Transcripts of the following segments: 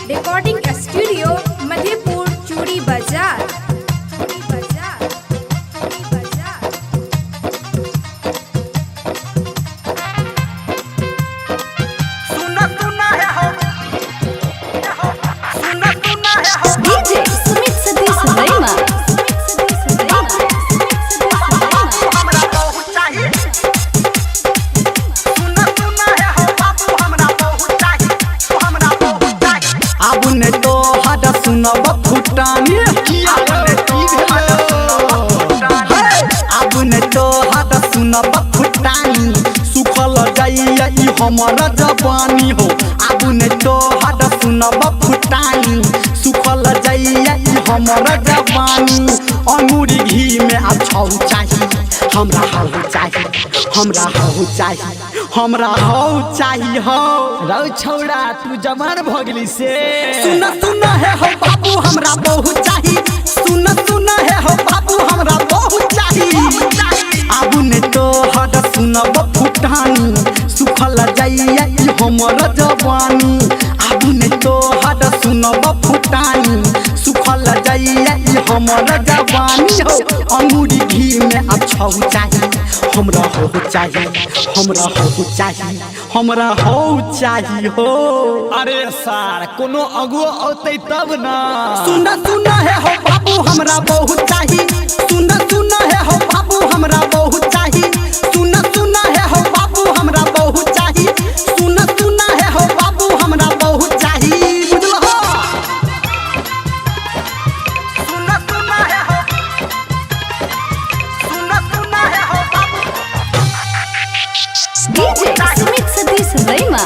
Recording studio Madhepur चूड़ी बाजार। सुनब फुटानी अब ने तो हाथ सुनब फुटानी सुखल जाइया ई हमर जवानी हो। अब ने तो हाथ सुनब फुटानी सुखल जाइया ई हमर जवानी। अंगूरी घी में अब छौ चाहिए हमरा हौ चाहिए हमरा हौ चाहिए हमरा हौ चाहिए हो। रौ छौड़ा तू जवान भ गेली से सुन सुन है हो बाबू हमरा बहुत चाहिए। सुन सुन है हो बाबू हमरा बहुत चाहिए। आबू ने तो हद सुनब फुटानी सुखल जाइया ई हमर जवानी। आबू ने तो हद सुनब फुटानी सुखल जाइया ई हमर जवानी हो। अंगूरी घी में अब छौ चाहिए हमरा हो चाहिए हमरा हो चाहिए हमरा हो चाहिए हो। अरे सार कोनो अगुआ औते तब ना। सुन सुन है हो बाबू हमरा बहुत चाहिए। सुन सुन है हो बाबू हमरा बहुत चाहिए। सुन सुन है हो बाबू हमरा बहुत चाहिए। सुन सुन है हो बाबू हमरा बहुत चाहिए बुझलो। सुन सुन है हो सुन सुन है हो बाबू DJ Sumit Sadish Raima।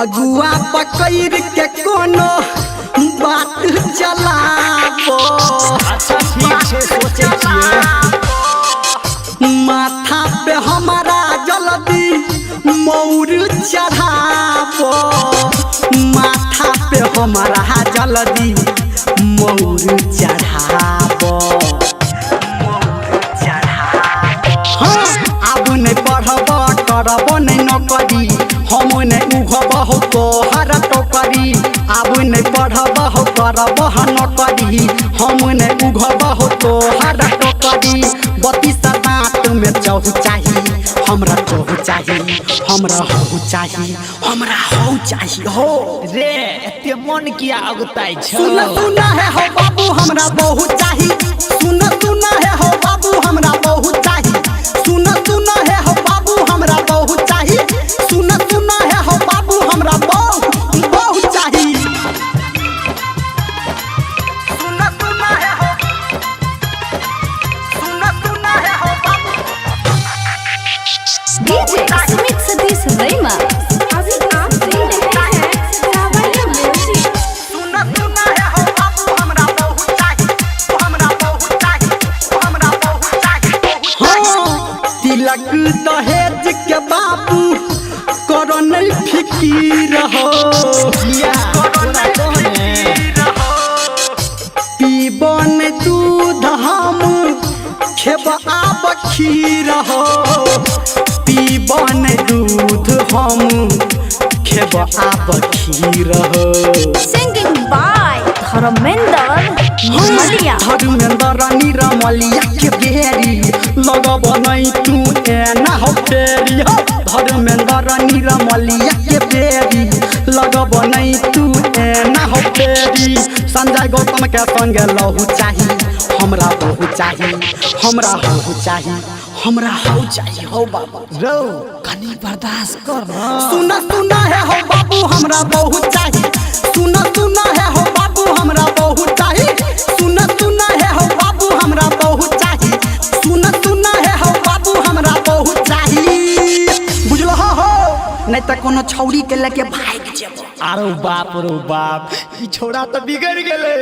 अगुआ पकड़ के कोनो बात चलाबो। अच्छा ठीक छे सोचे छिए माथा पे हमारा जल्दी मौर चढ़ाबो। माथा पे हमारा जल्दी मौर चढ़ाबो। हाँ अब नहीं पढ़ब करब नहीं नौकरी हम नहीं उगब हो तोहर टोकरी। अब नहीं पढ़ब हो करब नौकरी हम नहीं उगब हो तोहर टोकरी। 32 दांत में चहु चाहिए हमरा चहु चाहिए हमरा हो चाहिए हमरा हो चाहिए हो। रे एते मन किया अगताई छ। सुन सुन है हो बाबू हमरा बहुत चाहिए। सुन सुन है हो बाबू हमरा बहुत चाहिए। सुन सुन है हो बाबू हमरा बहुत चाहिए। सुन सुन है हो बाबू हमरा बहुत चाहिए। सुन सुन है हो सुन सुन है हो बाबू DJ Sumit Sadish Raima। अभी आप सुन रहे हैं सावरिया म्यूजिक। सुन सुन है हो बाबू हमरा बहुत चाहिए हमरा बहुत चाहिए हमरा बहुत चाहिए। हाँ तिलक दहेज के बाबू करो नहीं फिकीर हो। किया तोरा कहने पीबन दूध हम खेब आब खीर हो। पीबन दूध हम खेब आब खीर हो। Singing by Dharmendra Maliya। Dharmendra निरमलिया के बेरी लगब नहीं तू एना हो फेरी हो। धर्मेंद्र निरमलिया के बेरी लगब नहीं तू एना हो फेरी। संजय गौतम के संगे लहू चाहिए हमरा बहु चाहिए हमरा हो चाहिए हमरा हो चाहिए हो बाबू। रौ कनी बर्दाश्त कर ना। सुन सुन है हो बाबू हमरा बहुत चाहिए। सुन सुन है हो बाबू हमरा बहुत चाहिए। सुन सुन है हो बाबू हमरा बहुत चाहिए। सुन सुन है हो बाबू हमरा बहुत चाहिए बुझलो हो। नहीं तो कोनो छौरी के लेके भाग जेबो। आरो बाप रो बाप ई छोड़ा तो बिगड़ गेले।